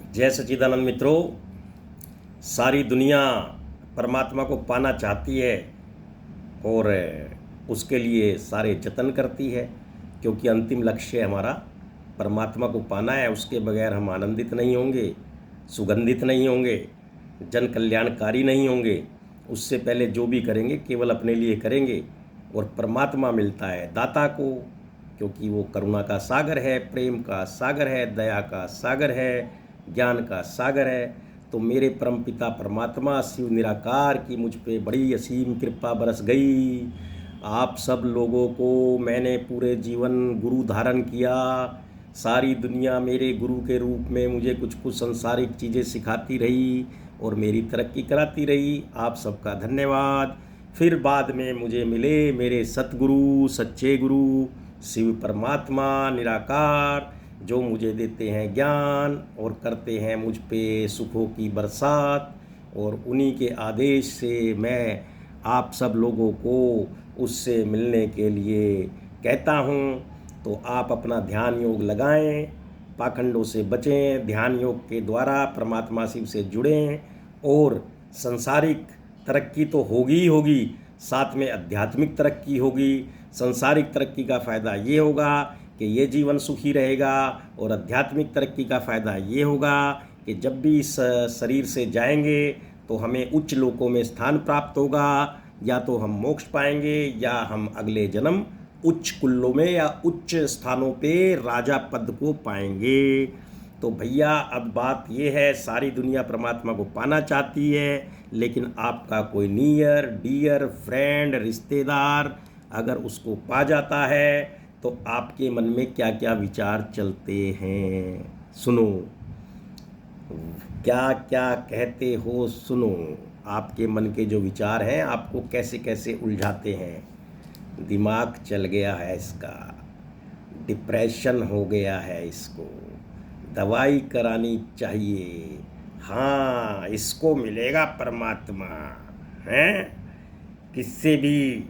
जय सच्चिदानंद मित्रों। सारी दुनिया परमात्मा को पाना चाहती है और उसके लिए सारे जतन करती है, क्योंकि अंतिम लक्ष्य हमारा परमात्मा को पाना है। उसके बगैर हम आनंदित नहीं होंगे, सुगंधित नहीं होंगे, जन कल्याणकारी नहीं होंगे। उससे पहले जो भी करेंगे केवल अपने लिए करेंगे और परमात्मा मिलता है दाता को, क्योंकि वो करुणा का सागर है, प्रेम का सागर है, दया का सागर है, ज्ञान का सागर है। तो मेरे परमपिता परमात्मा शिव निराकार की मुझ पे बड़ी असीम कृपा बरस गई। आप सब लोगों को मैंने पूरे जीवन गुरु धारण किया। सारी दुनिया मेरे गुरु के रूप में मुझे कुछ कुछ संसारिक चीज़ें सिखाती रही और मेरी तरक्की कराती रही। आप सबका धन्यवाद। फिर बाद में मुझे मिले मेरे सतगुरु, सच्चे गुरु शिव परमात्मा निराकार, जो मुझे देते हैं ज्ञान और करते हैं मुझ पे सुखों की बरसात। और उन्हीं के आदेश से मैं आप सब लोगों को उससे मिलने के लिए कहता हूँ। तो आप अपना ध्यान योग लगाएं, पाखंडों से बचें, ध्यान योग के द्वारा परमात्मा शिव से जुड़ें और संसारिक तरक्की तो होगी ही होगी, साथ में आध्यात्मिक तरक्की होगी। संसारिक तरक्की का फ़ायदा ये होगा कि ये जीवन सुखी रहेगा और आध्यात्मिक तरक्की का फ़ायदा ये होगा कि जब भी इस शरीर से जाएंगे तो हमें उच्च लोकों में स्थान प्राप्त होगा, या तो हम मोक्ष पाएंगे या हम अगले जन्म उच्च कुल्लों में या उच्च स्थानों पे राजा पद को पाएंगे। तो भैया अब बात ये है, सारी दुनिया परमात्मा को पाना चाहती है, लेकिन आपका कोई नियर डियर फ्रेंड रिश्तेदार अगर उसको पा जाता है तो आपके मन में क्या क्या विचार चलते हैं सुनो, क्या क्या कहते हो सुनो। आपके मन के जो विचार हैं आपको कैसे कैसे उलझाते हैं। दिमाग चल गया है इसका, डिप्रेशन हो गया है इसको, दवाई करानी चाहिए। हाँ, इसको मिलेगा परमात्मा है। किससे भी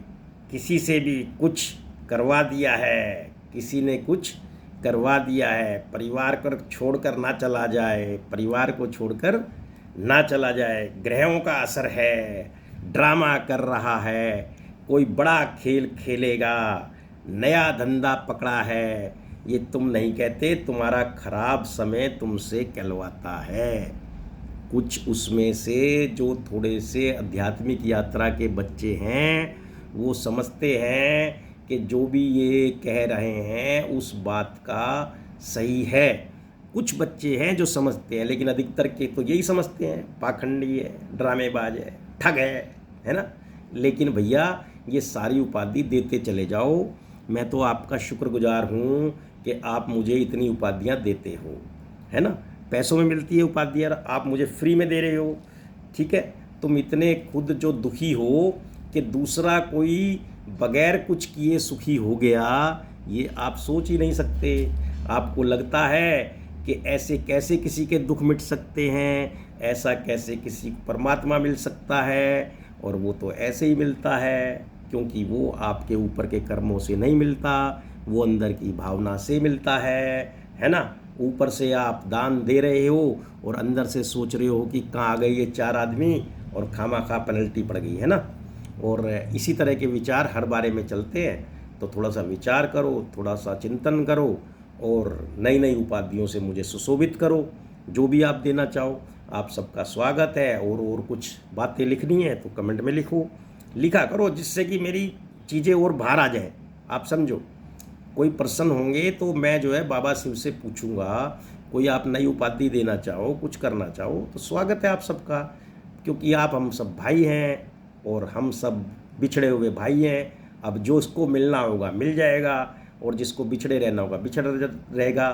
किसी से भी कुछ करवा दिया है, किसी ने कुछ करवा दिया है। परिवार को छोड़कर ना चला जाए, परिवार को छोड़कर ना चला जाए। ग्रहों का असर है, ड्रामा कर रहा है, कोई बड़ा खेल खेलेगा, नया धंधा पकड़ा है। ये तुम नहीं कहते, तुम्हारा खराब समय तुमसे कहलवाता है। कुछ उसमें से जो थोड़े से आध्यात्मिक यात्रा के बच्चे हैं वो समझते हैं कि जो भी ये कह रहे हैं उस बात का सही है। कुछ बच्चे हैं जो समझते हैं, लेकिन अधिकतर के तो यही समझते हैं, पाखंडी है, ड्रामेबाज है, ठग है ना। लेकिन भैया ये सारी उपाधि देते चले जाओ। मैं तो आपका शुक्रगुजार हूँ कि आप मुझे इतनी उपाधियाँ देते हो, है ना। पैसों में मिलती है उपाधियाँ, आप मुझे फ्री में दे रहे हो, ठीक है। तुम इतने खुद जो दुखी हो कि दूसरा कोई बगैर कुछ किए सुखी हो गया, ये आप सोच ही नहीं सकते। आपको लगता है कि ऐसे कैसे किसी के दुख मिट सकते हैं, ऐसा कैसे किसी को परमात्मा मिल सकता है। और वो तो ऐसे ही मिलता है, क्योंकि वो आपके ऊपर के कर्मों से नहीं मिलता, वो अंदर की भावना से मिलता है ना। ऊपर से आप दान दे रहे हो और अंदर से सोच रहे हो कि कहाँ आ गए ये चार आदमी और खामा खा पेनल्टी पड़ गई, है ना। और इसी तरह के विचार हर बारे में चलते हैं। तो थोड़ा सा विचार करो, थोड़ा सा चिंतन करो और नई नई उपाधियों से मुझे सुशोभित करो। जो भी आप देना चाहो, आप सबका स्वागत है। और कुछ बातें लिखनी है तो कमेंट में लिखा करो, जिससे कि मेरी चीज़ें और बाहर आ जाए। आप समझो, कोई प्रश्न होंगे तो मैं जो है बाबा शिव से पूछूंगा। कोई आप नई उपाधि देना चाहो, कुछ करना चाहो तो स्वागत है आप सबका, क्योंकि आप हम सब भाई हैं और हम सब बिछड़े हुए भाई हैं। अब जो इसको मिलना होगा मिल जाएगा और जिसको बिछड़े रहना होगा बिछड़ रहेगा।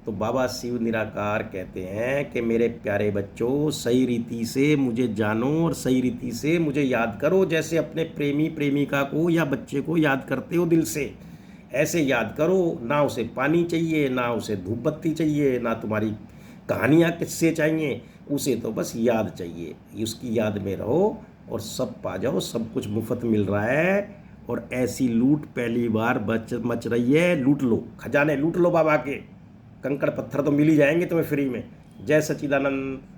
तो बाबा शिव निराकार कहते हैं कि मेरे प्यारे बच्चों, सही रीति से मुझे जानो और सही रीति से मुझे याद करो। जैसे अपने प्रेमी प्रेमिका को या बच्चे को याद करते हो दिल से, ऐसे याद करो। ना उसे पानी चाहिए, ना उसे धूप बत्ती चाहिए, ना तुम्हारी कहानियाँ किससे चाहिए, उसे तो बस याद चाहिए। उसकी याद में रहो और सब पा जाओ, सब कुछ मुफ्त मिल रहा है। और ऐसी लूट पहली बार मच रही है। लूट लो, खजाने लूट लो बाबा के। कंकड़ पत्थर तो मिल ही जाएंगे तुम्हें फ्री में, जय सच्चिदानंद।